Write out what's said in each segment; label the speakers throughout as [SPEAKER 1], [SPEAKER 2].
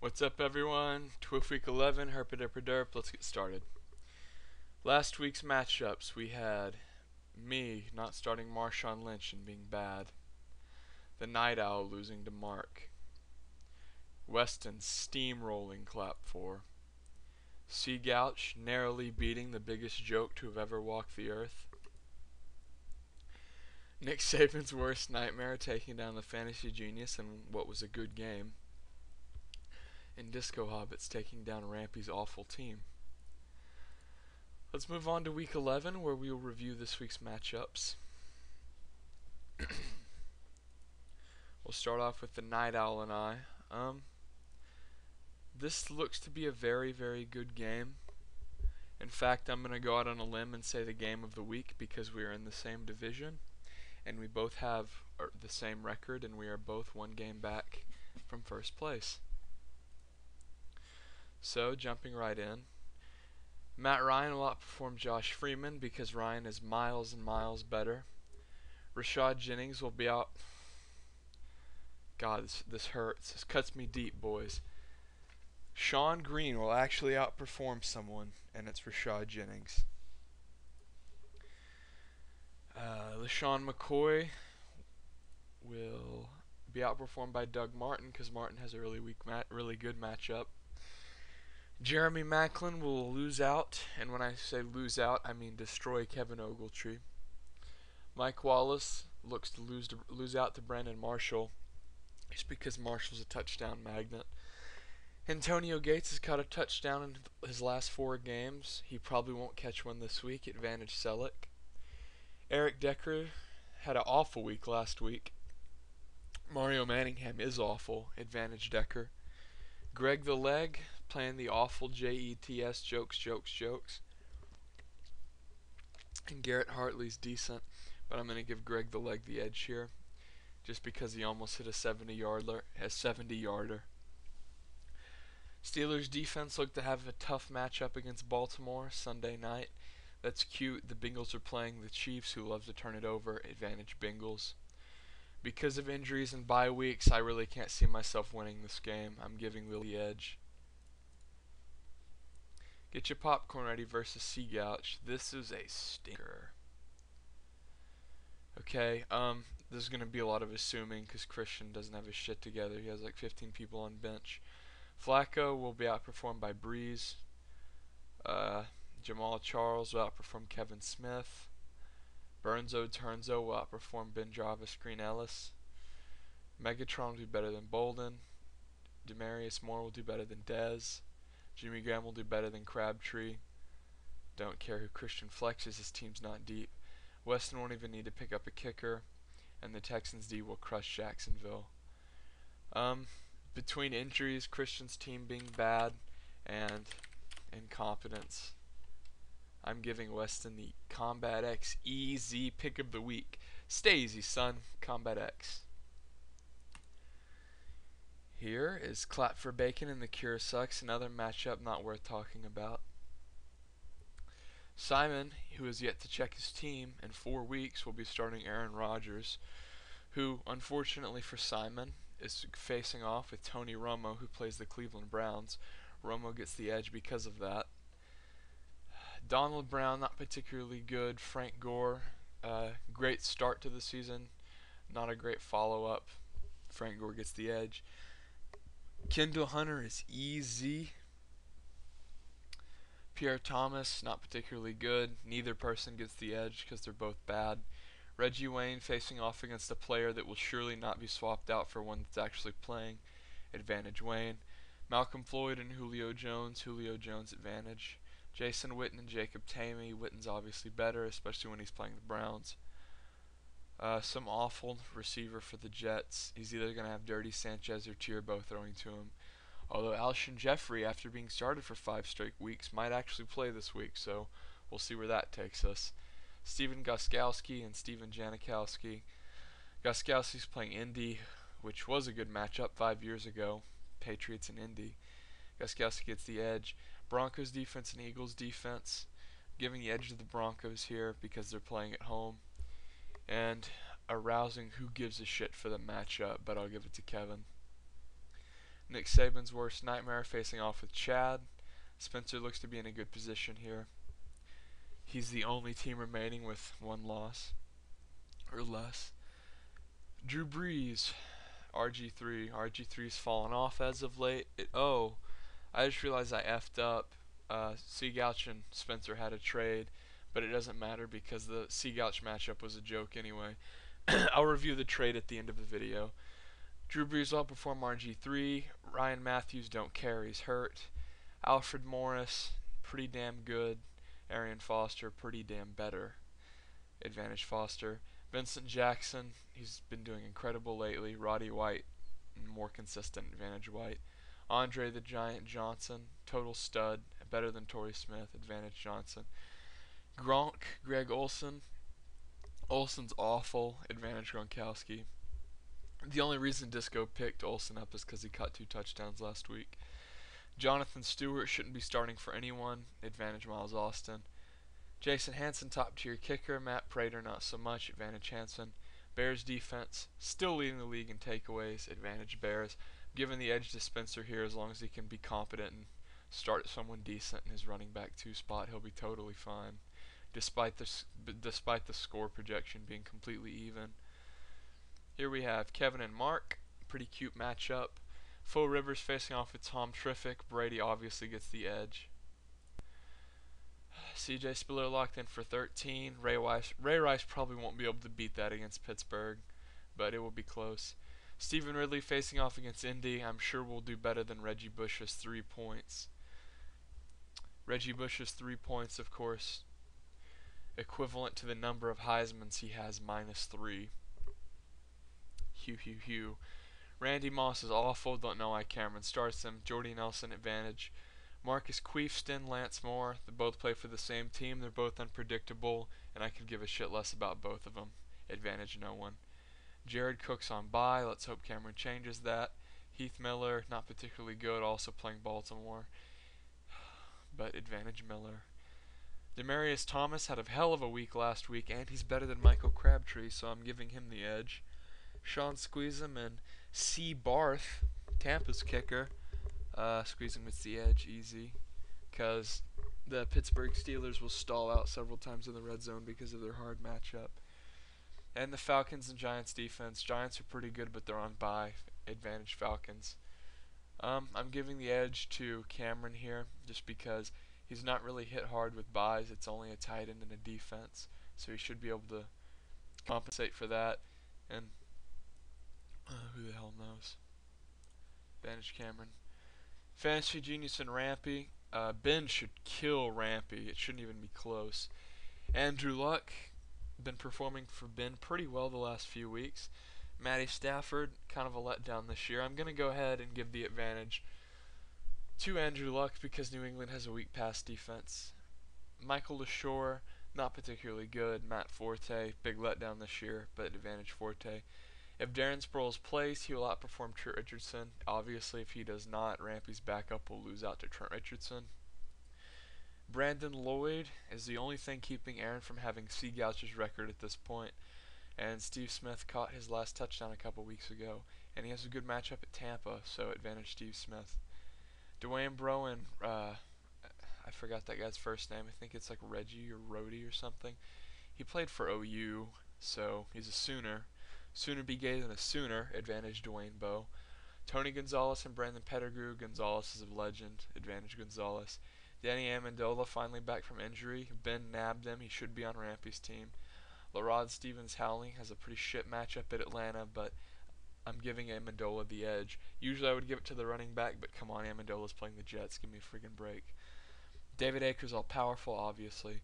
[SPEAKER 1] What's up, everyone? TWIF Week 11, Herp Derp. Let's get started. Last week's matchups, we had me not starting Marshawn Lynch and being bad, the Night Owl losing to Mark, Weston steamrolling Clap 4, Sea Gouch narrowly beating the biggest joke to have ever walked the earth, Nick Saban's worst nightmare taking down the Fantasy Genius in what was a good game, and Disco Hobbits taking down Rampy's awful team. Let's move on to Week 11, where we will review this week's matchups. We'll start off with the Night Owl and I. This looks to be a very, very good game. In fact, I'm going to go out on a limb and say the game of the week because we are in the same division and we both have the same record and we are both one game back from first place. So, jumping right in, Matt Ryan will outperform Josh Freeman because Ryan is miles and miles better. Rashad Jennings will be out. God, this hurts. This cuts me deep, boys. Sean Green will actually outperform someone, and it's Rashad Jennings. LaShawn McCoy will be outperformed by Doug Martin because Martin has a really good matchup. Jeremy Macklin will lose out, and when I say lose out, I mean destroy Kevin Ogletree. Mike Wallace looks to lose out to Brandon Marshall, just because Marshall's a touchdown magnet. Antonio Gates has caught a touchdown in his last 4 games. He probably won't catch one this week. Advantage Selleck. Eric Decker had an awful week last week. Mario Manningham is awful. Advantage Decker. Greg the Leg playing the awful JETS jokes. And Garrett Hartley's decent, but I'm going to give Greg the Leg the edge here just because he almost hit a 70-yarder. Steelers defense looked to have a tough matchup against Baltimore Sunday night. That's cute. The Bengals are playing the Chiefs, who love to turn it over. Advantage Bengals. Because of injuries and bye weeks, I really can't see myself winning this game. I'm giving Lily the edge. Get your popcorn ready versus Sea Gouch. This is a stinker. Okay, there's going to be a lot of assuming because Christian doesn't have his shit together. He has like 15 people on bench. Flacco will be outperformed by Breeze. Jamal Charles will outperform Kevin Smith. Burnzo Turnzo will outperform Ben Jarvis Green Ellis. Megatron will do better than Bolden. Demarius Moore will do better than Dez. Jimmy Graham will do better than Crabtree. Don't care who Christian flexes, his team's not deep. Weston won't even need to pick up a kicker. And the Texans D will crush Jacksonville. Between injuries, Christian's team being bad, and incompetence, I'm giving Weston the Combat X easy pick of the week. Stay easy, son. Combat X. Here is Clap for Bacon and the Cure Sucks, another matchup not worth talking about. Simon, who has yet to check his team in 4 weeks, will be starting Aaron Rodgers, who, unfortunately for Simon, is facing off with Tony Romo, who plays the Cleveland Browns. Romo gets the edge because of that. Donald Brown, not particularly good. Frank Gore, great start to the season, not a great follow-up. Frank Gore gets the edge. Kendall Hunter is easy. Pierre Thomas, not particularly good. Neither person gets the edge because they're both bad. Reggie Wayne facing off against a player that will surely not be swapped out for one that's actually playing. Advantage Wayne. Malcolm Floyd and Julio Jones. Julio Jones advantage. Jason Witten and Jacob Tamey. Witten's obviously better, especially when he's playing the Browns. Some awful receiver for the Jets. He's either going to have Dirty Sanchez or Tierbo throwing to him. Although Alshon Jeffrey, after being started for 5 straight weeks, might actually play this week, so we'll see where that takes us. Steven Gostkowski and Steven Janikowski. Gostkowski's playing Indy, which was a good matchup 5 years ago. Patriots and Indy. Gostkowski gets the edge. Broncos defense and Eagles defense. Giving the edge to the Broncos here because they're playing at home. And a rousing who gives a shit for the matchup, but I'll give it to Kevin. Nick Saban's worst nightmare facing off with Chad. Spencer looks to be in a good position here. He's the only team remaining with one loss or less. Drew Brees, RG3. RG3's fallen off as of late. I just realized I effed up. Seagouch and Spencer had a trade, but it doesn't matter because the Seagouch matchup was a joke anyway. I'll review the trade at the end of the video. Drew Brees will outperform RG3. Ryan Matthews, don't care, he's hurt. Alfred Morris, pretty damn good. Arian Foster, pretty damn better. Advantage Foster. Vincent Jackson, he's been doing incredible lately. Roddy White, more consistent. Advantage White. Andre the Giant Johnson, total stud, better than Torrey Smith. Advantage Johnson. Gronk, Greg Olsen. Olsen's awful. Advantage Gronkowski. The only reason Disco picked Olsen up is because he caught 2 touchdowns last week. Jonathan Stewart shouldn't be starting for anyone. Advantage Miles Austin. Jason Hansen, top tier kicker. Matt Prater, not so much. Advantage Hansen. Bears defense, still leading the league in takeaways. Advantage Bears. Giving the edge to Spencer here as long as he can be competent and start someone decent in his running back 2 spot. He'll be totally fine, despite the score projection being completely even. Here we have Kevin and Mark. Pretty cute matchup. Faux Rivers facing off with Tom Triffick. Brady obviously gets the edge. CJ Spiller locked in for 13. Ray Rice probably won't be able to beat that against Pittsburgh, but it will be close. Stephen Ridley facing off against Indy. I'm sure we'll do better than Reggie Bush's 3 points. Reggie Bush's 3 points, of course, equivalent to the number of Heismans he has, -3. Hugh. Randy Moss is awful. Don't know why Cameron starts him. Jordy Nelson, advantage. Marcus Queefston, Lance Moore. They both play for the same team. They're both unpredictable, and I could give a shit less about both of them. Advantage no one. Jared Cook's on bye. Let's hope Cameron changes that. Heath Miller, not particularly good, also playing Baltimore, but advantage Miller. Demarius Thomas had a hell of a week last week, and he's better than Michael Crabtree, so I'm giving him the edge. Sean Squeezem and C. Barth, Tampa's kicker, Squeezem with the edge, easy, because the Pittsburgh Steelers will stall out several times in the red zone because of their hard matchup. And the Falcons and Giants defense. Giants are pretty good, but they're on bye. Advantage Falcons. I'm giving the edge to Cameron here, just because he's not really hit hard with byes. It's only a tight end and a defense, so he should be able to compensate for that. And who the hell knows? Advantage Cameron. Fantasy Genius and Rampy. Ben should kill Rampy. It shouldn't even be close. Andrew Luck, been performing for Ben pretty well the last few weeks. Matty Stafford, kind of a letdown this year. I'm going to go ahead and give the advantage to Andrew Luck because New England has a weak pass defense. Michael LaShore, not particularly good. Matt Forte, big letdown this year, but advantage Forte. If Darren Sproles plays, he will outperform Trent Richardson. Obviously, if he does not, Rampy's backup will lose out to Trent Richardson. Brandon Lloyd is the only thing keeping Aaron from having Seagouch's record at this point. And Steve Smith caught his last touchdown a couple weeks ago. And he has a good matchup at Tampa, so advantage Steve Smith. Dwayne Browen, I forgot that guy's first name. I think it's like Reggie or Rhodey or something. He played for OU, so he's a Sooner. Sooner be gay than a Sooner. Advantage Dwayne Bowe. Tony Gonzalez and Brandon Pettigrew. Gonzalez is a legend. Advantage Gonzalez. Danny Amendola finally back from injury. Ben nabbed him. He should be on Rampy's team. LaRod Stevens-Howling has a pretty shit matchup at Atlanta, but I'm giving Amendola the edge. Usually I would give it to the running back, but come on, Amendola's playing the Jets. Give me a friggin' break. David Akers all powerful, obviously.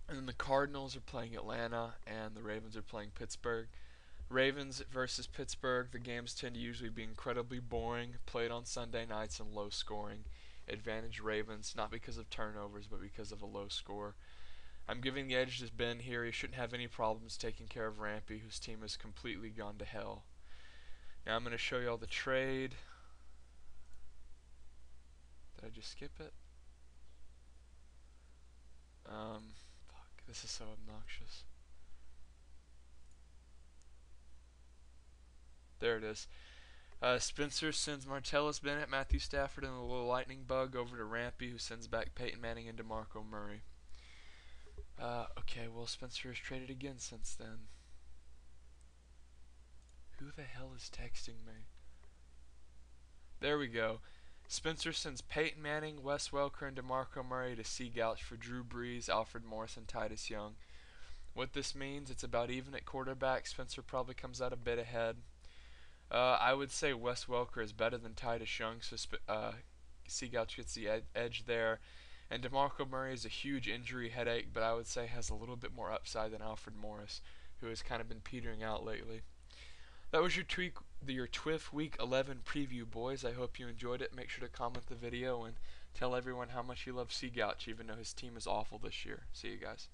[SPEAKER 1] And then the Cardinals are playing Atlanta, and the Ravens are playing Pittsburgh. Ravens versus Pittsburgh, the games tend to usually be incredibly boring, played on Sunday nights and low scoring. Advantage Ravens, not because of turnovers, but because of a low score. I'm giving the edge to Ben here. He shouldn't have any problems taking care of Rampy, whose team has completely gone to hell. Now I'm going to show you all the trade. Did I just skip it? Fuck, this is so obnoxious. There it is. Spencer sends Martellus Bennett, Matthew Stafford, and the little lightning bug over to Rampy, who sends back Peyton Manning and DeMarco Murray. Okay, well, Spencer has traded again since then. Who the hell is texting me? There we go. Spencer sends Peyton Manning, Wes Welker, and DeMarco Murray to Seagouch for Drew Brees, Alfred Morris, and Titus Young. What this means, it's about even at quarterback. Spencer probably comes out a bit ahead. I would say Wes Welker is better than Titus Young, so Seagouch gets the edge there. And DeMarco Murray is a huge injury headache, but I would say has a little bit more upside than Alfred Morris, who has kind of been petering out lately. That was your TWIF Week 11 preview, boys. I hope you enjoyed it. Make sure to comment the video and tell everyone how much you love Seagouch, even though his team is awful this year. See you guys.